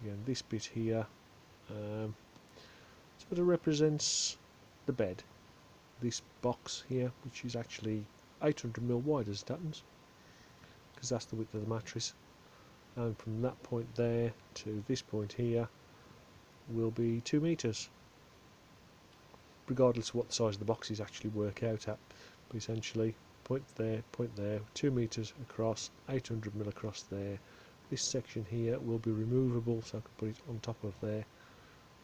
Again, this bit here sort of represents the bed. This box here, which is actually 800mm wide as it happens, because that's the width of the mattress, and from that point there to this point here will be 2 metres, regardless of what the size of the boxes actually work out at. But essentially, point there, 2 metres across, 800mm across there. This section here will be removable, so I can put it on top of there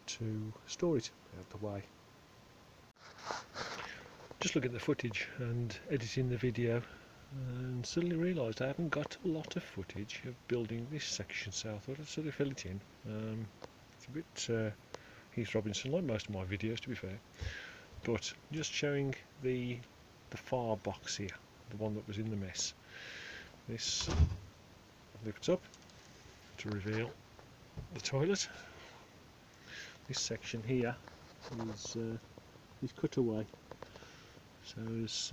to store it out the way. Just look at the footage and editing the video, and suddenly realised I haven't got a lot of footage of building this section, so I thought I'd sort of fill it in. It's a bit Heath Robinson, like most of my videos to be fair, but just showing the far box here, the one that was in the mess. This lifts up to reveal the toilet. This section here is cut away, so as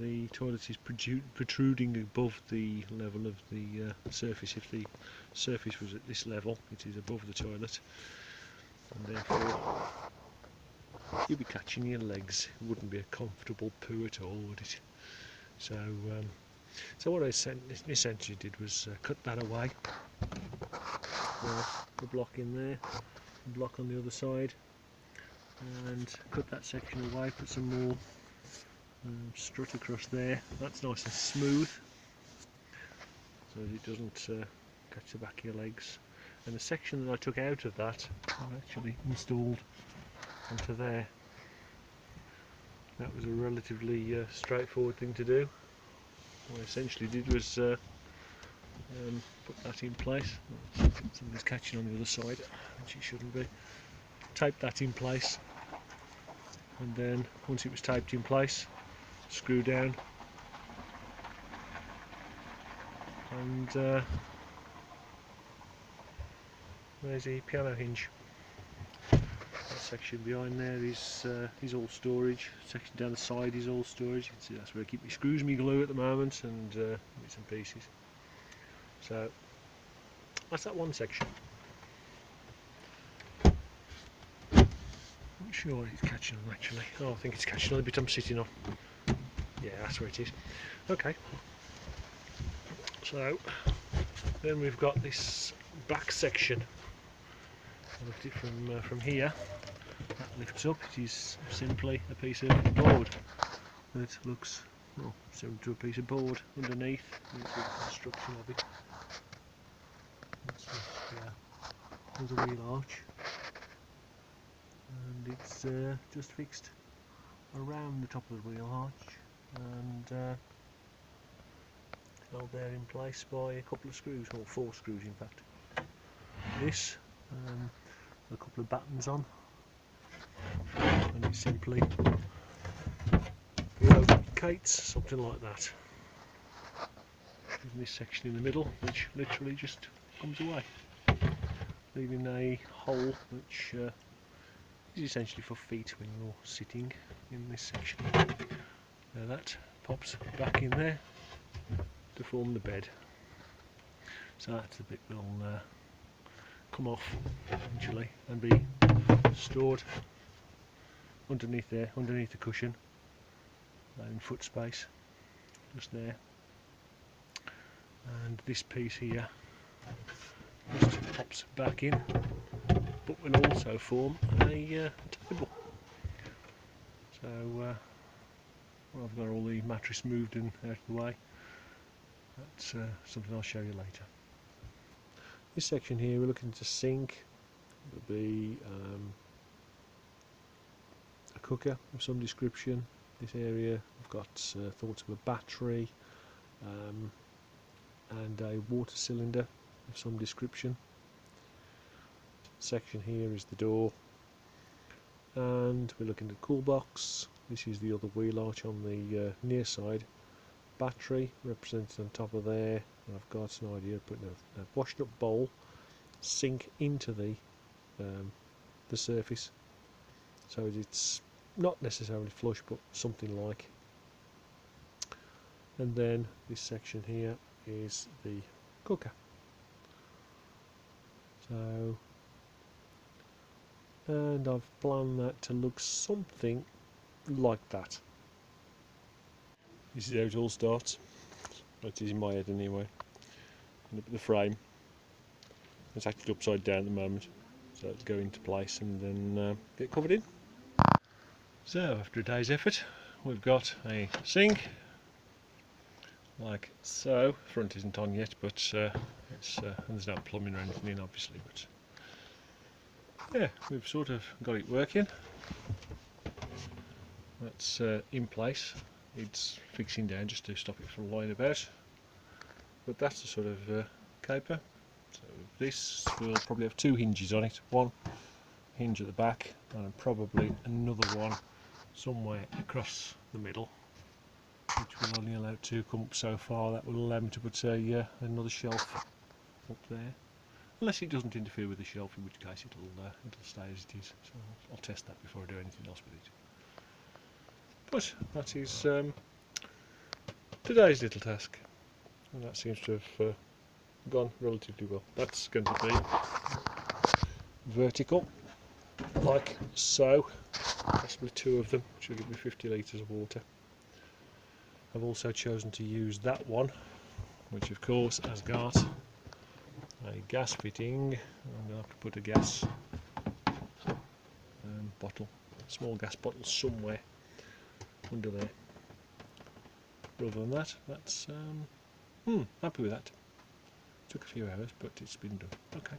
the toilet is protruding above the level of the surface. If the surface was at this level, it is above the toilet, and therefore you'd be catching your legs. It wouldn't be a comfortable poo at all, would it? So what I essentially did was cut that away. The block in there, the block on the other side, and cut that section away, put some more strut across there. That's nice and smooth, so that it doesn't catch the back of your legs. And the section that I took out of that, I've actually installed onto there. That was a relatively straightforward thing to do. What I essentially did was put that in place. Something's catching on the other side, which it shouldn't be. Tape that in place, and then once it was taped in place, screw down, and there's the piano hinge. That section behind there is all storage. Section down the side is all storage. You can see that's where I keep my screws, my glue at the moment, and bits and pieces. So that's that one section. Not sure what it's catching on actually. Oh, I think it's catching on the bit I'm sitting on. Yeah, that's where it is. Okay. So then we've got this back section. I looked at it from here. That lifts up. It is simply a piece of board that looks similar to a piece of board underneath. The construction of it. There's a wheel arch, and it's just fixed around the top of the wheel arch, and held there in place by a couple of screws, or 4 screws in fact. This, a couple of battens on, and it simply relocates, something like that. And this section in the middle, which literally just comes away, leaving a hole which is essentially for feet when you're sitting in this section. Now that pops back in there to form the bed. So that's the bit that will come off eventually and be stored underneath there, underneath the cushion, in foot space, just there. And this piece here just pops back in, but will also form a table. So I've got all the mattress moved and out of the way. That's something I'll show you later. This section here, we're looking to sink. There'll be a cooker of some description. This area I've got thoughts of a battery and a water cylinder of some description. Section here is the door, and we're looking at cool box. This is the other wheel arch on the near side. Battery represented on top of there, and I've got an idea of putting a washed up bowl sink into the surface, so it's not necessarily flush but something like. And then this section here is the cooker. So, and I've planned that to look something like that. This is how it all starts. That is in my head anyway. Look at the frame. It's actually upside down at the moment, so it'll go into place and then get covered in. So after a day's effort, we've got a sink like so. Front isn't on yet, but there's no plumbing or anything in, obviously. But yeah, we've sort of got it working. That's in place. It's fixing down just to stop it from lying about. But that's the sort of caper. So this will probably have two hinges on it. One hinge at the back and probably another one somewhere across the middle, which will only allow it to come up so far. That will allow me to put another shelf up there, unless it doesn't interfere with the shelf, in which case it'll stay as it is. So I'll test that before I do anything else with it. But that is today's little task, and that seems to have gone relatively well. That's going to be vertical, like so, possibly two of them, which will give me 50 litres of water. I've also chosen to use that one, which of course has got a gas fitting. I'm going to have to put a gas bottle, small gas bottle somewhere under there. Other than that, that's happy with that. Took a few hours, but it's been done. Okay.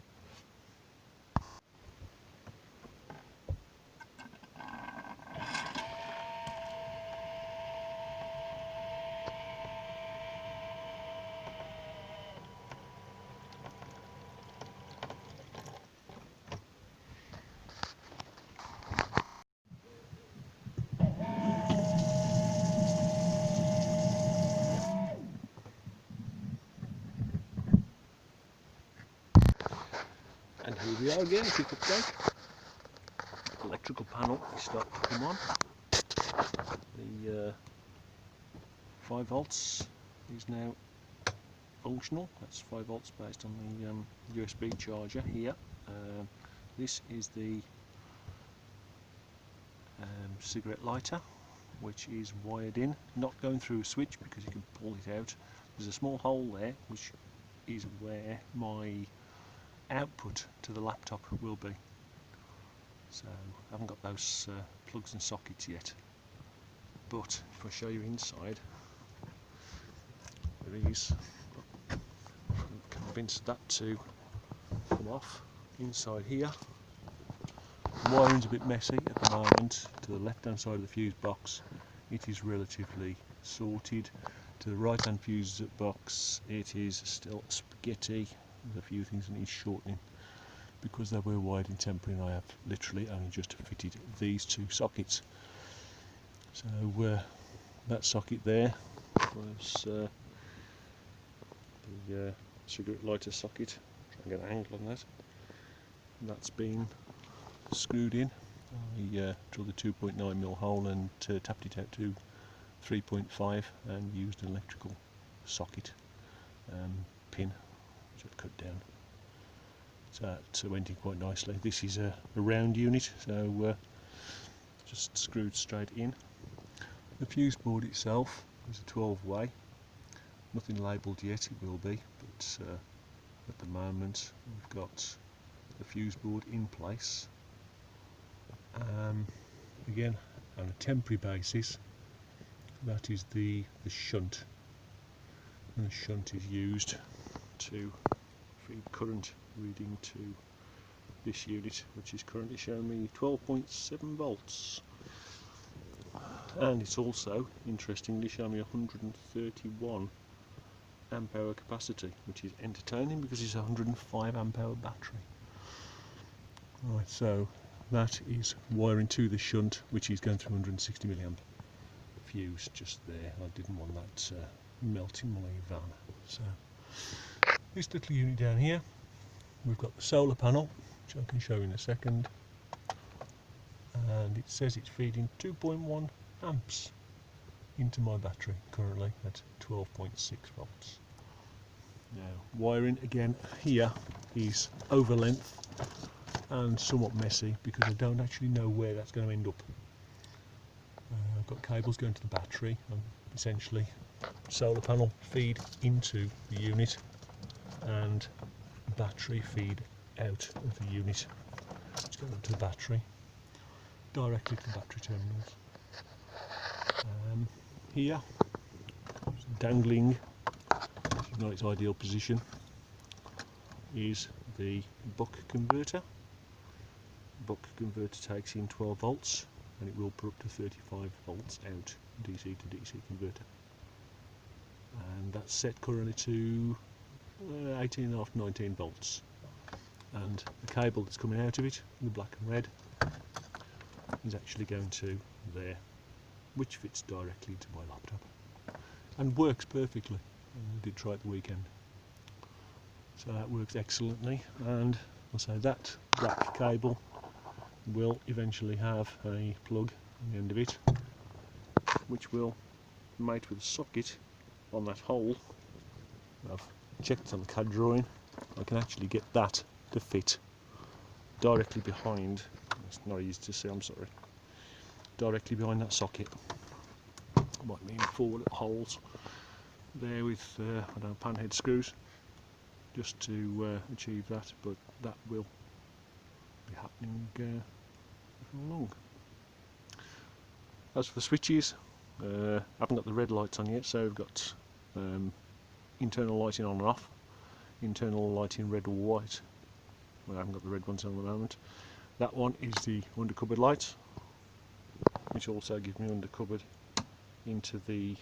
And here we are again, quick update. Electrical panel is starting to come on. The 5 volts is now functional. That's 5 volts based on the USB charger here. This is the cigarette lighter, which is wired in, not going through a switch because you can pull it out. There's a small hole there, which is where my output to the laptop will be. So I haven't got those plugs and sockets yet, but if I show you inside, there is, I'm convinced that to come off inside here. The wiring's a bit messy at the moment. To the left hand side of the fuse box it is relatively sorted. To the right hand fuse box it is still spaghetti. There's a few things that need shortening because they were wired in temporary, and I have literally only just fitted these two sockets. So that socket there was the cigarette lighter socket. Try and get an angle on that. And that's been screwed in. I drilled a 2.9mm hole and tapped it out to 3.5 and used an electrical socket pin which I've cut down. So that went in quite nicely. This is a round unit, so just screwed straight in. The fuse board itself is a 12-way. Nothing labelled yet, it will be, but at the moment we've got the fuse board in place. Again, on a temporary basis, that is the shunt, and the shunt is used to feed current reading to this unit, which is currently showing me 12.7 volts, and it's also interestingly showing me 131 amp hour capacity, which is entertaining because it's a 105 amp hour battery. Right, so that is wiring to the shunt, which is going through 160 milliamp fuse just there. I didn't want that melting my van. So this little unit down here, we've got the solar panel, which I can show you in a second, and it says it's feeding 2.1 amps into my battery currently at 12.6 volts. Now wiring again here is over length and somewhat messy because I don't actually know where that's going to end up. I've got cables going to the battery and essentially solar panel feed into the unit and battery feed out of the unit. It's going up to the battery, directly to the battery terminals. Here, dangling, not its ideal position, is the buck converter. Buck converter takes in 12 volts and it will put up to 35 volts out, DC to DC converter. And that's set currently to 18.5 to 19 volts. And the cable that's coming out of it, the black and red, is actually going to there, which fits directly into my laptop and works perfectly. I did try it the weekend, so that works excellently. And I'll say that black cable will eventually have a plug on the end of it, which will mate with a socket on that hole. I've checked on the CAD drawing, I can actually get that to fit directly behind, it's not easy to see, I'm sorry, directly behind that socket. Might mean 4 little holes there with I don't know, panhead screws just to achieve that, but that will be happening before long. As for the switches, I haven't got the red lights on yet, so we've got internal lighting on and off, internal lighting red or white. Well, I haven't got the red ones on at the moment. That one is the undercupboard light, which also gives me undercupboard into the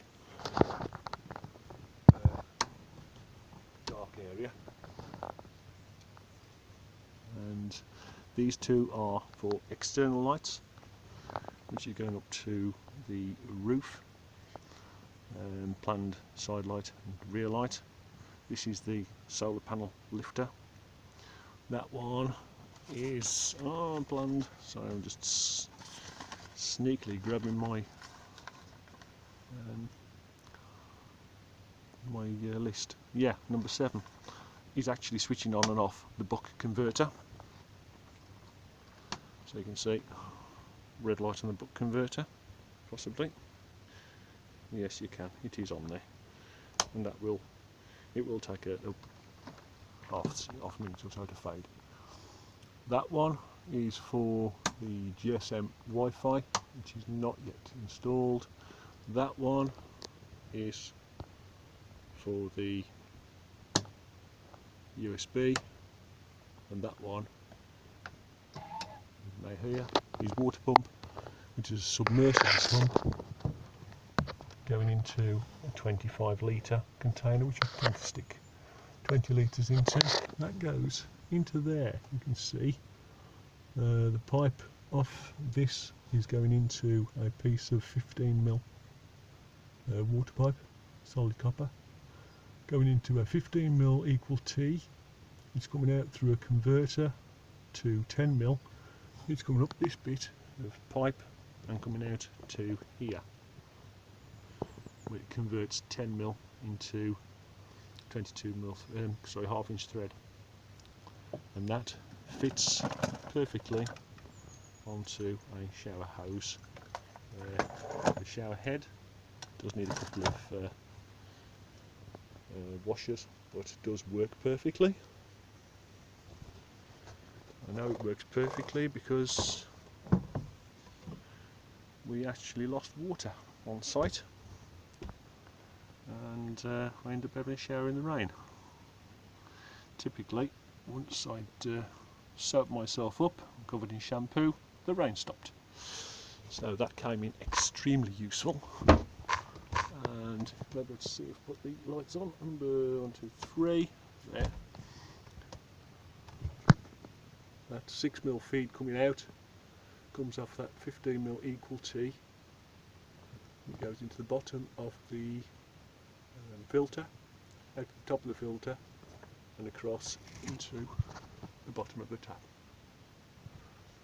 dark area. And these two are for external lights, which are going up to the roof, planned side light and rear light. This is the solar panel lifter. That one is unplanned, so I'm just sneakily grabbing my list. Yeah, number 7 is actually switching on and off the buck converter. So you can see red light on the buck converter, possibly. Yes, you can. It is on there, and it will take a half a minute or so to fade. That one is for the GSM Wi-Fi, which is not yet installed. That one is for the USB, and that one, you may hear, is water pump, which is a submersible pump going into a 25 litre container, which I tend to stick 20 litres into. That goes into there. You can see the pipe off this is going into a piece of 15mm water pipe, solid copper, going into a 15mm equal T. It's coming out through a converter to 10mm. It's coming up this bit of pipe and coming out to here, where it converts 10mm into 22mm, half-inch thread, and that fits perfectly onto a shower hose. The shower head does need a couple of washers, but it does work perfectly. I know it works perfectly because we actually lost water on site, and I ended up having a shower in the rain. Typically, once I'd soaped myself up, covered in shampoo, the rain stopped. So that came in extremely useful. And let's see if I put the lights on. Number 1, 2, 3. There. That 6mm feed coming out comes off that 15mm equal T. It goes into the bottom of the filter, out the top of the filter, and across into the bottom of the tap.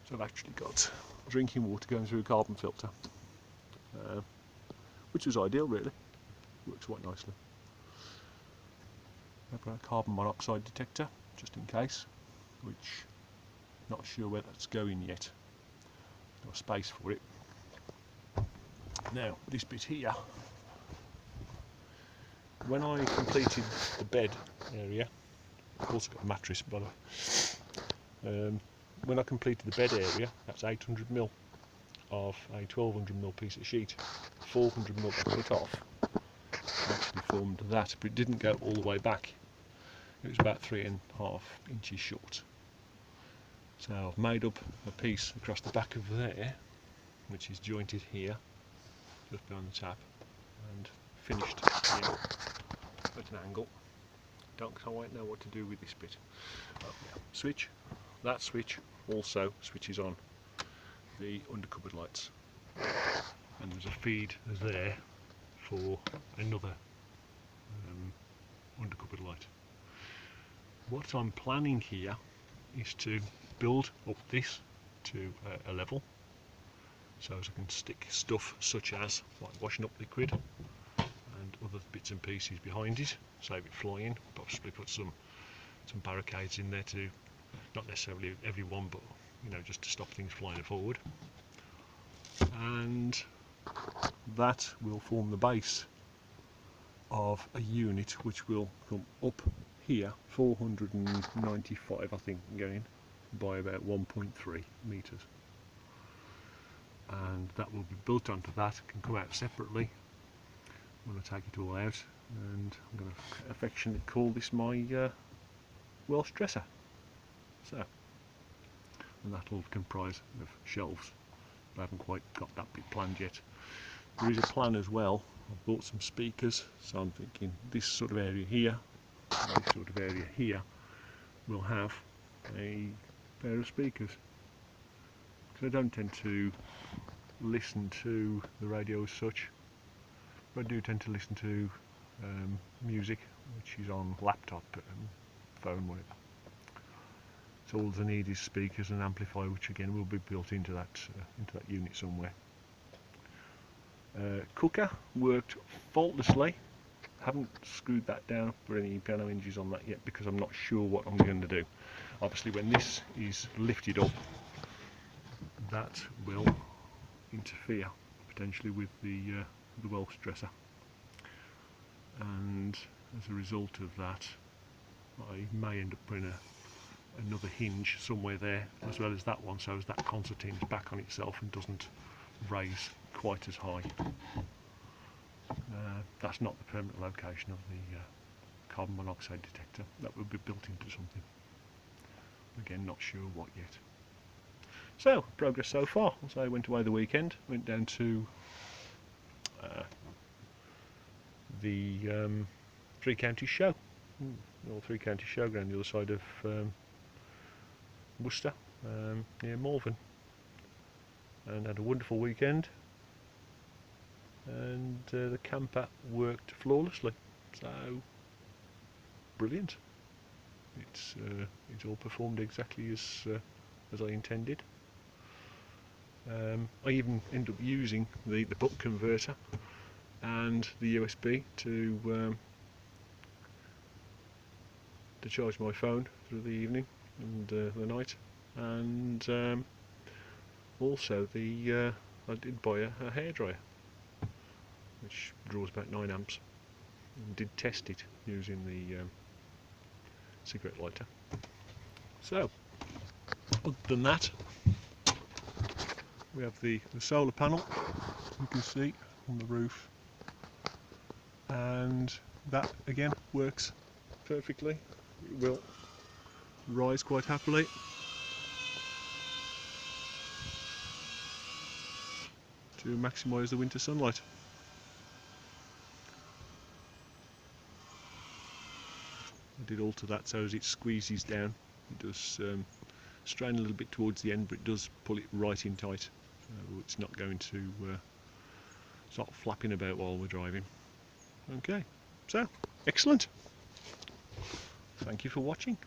So I've actually got drinking water going through a carbon filter, which is ideal really, works quite nicely. I've got a carbon monoxide detector just in case, which not sure where that's going yet. No space for it. Now this bit here, when I completed the bed area, I've also got a mattress by the way. When I completed the bed area, that's 800mm of a 1200mm piece of sheet. 400mm I cut off, actually formed that, but it didn't go all the way back. It was about 3.5 inches short. So I've made up a piece across the back of there, which is jointed here, just behind the tap, and finished here at an angle. Don't quite know what to do with this bit. Oh, yeah. Switch. That switch also switches on the undercupboard lights, and there's a feed there for another undercupboard light. What I'm planning here is to build up this to a level, so as I can stick stuff such as like washing up liquid and other bits and pieces behind it, save it flying. Possibly put some barricades in there to, not necessarily everyone, but you know, just to stop things flying forward. And that will form the base of a unit which will come up here, 495 I think, going by about 1.3 metres. And that will be built onto that, can come out separately when I take it all out, and I'm going to affectionately call this my Welsh dresser. So, and that will comprise of shelves. I haven't quite got that bit planned yet. There is a plan as well. I've bought some speakers, so I'm thinking this sort of area here, this sort of area here, will have a pair of speakers. Because I don't tend to listen to the radio as such, but I do tend to listen to music, which is on laptop and phone, whatever. So all I need is speakers and an amplifier, which again will be built into that unit somewhere. Cooker worked faultlessly. Haven't screwed that down, put any piano hinges on that yet, because I'm not sure what I'm going to do. Obviously when this is lifted up, that will interfere potentially with the Welsh dresser, and as a result of that I may end up putting another hinge somewhere there as well as that one, so as that concertina's back on itself and doesn't raise quite as high. That's not the permanent location of the carbon monoxide detector. That will be built into something. Again, not sure what yet. So, progress so far. So I went away the weekend, went down to the Three Counties show, or Three Counties showground, the other side of Worcester, near Malvern, and had a wonderful weekend, and the camper worked flawlessly, so brilliant. It's all performed exactly as I intended. I even ended up using the buck converter and the USB to charge my phone through the evening and the night, and also I did buy a hairdryer which draws about 9 amps, and did test it using the cigarette lighter. So other than that, we have the solar panel, you can see on the roof, and that again works perfectly. It will rise quite happily. To maximise the winter sunlight. I did alter that so as it squeezes down. It does strain a little bit towards the end, but it does pull it right in tight. So it's not going to start flapping about while we're driving. Okay, so excellent. Thank you for watching.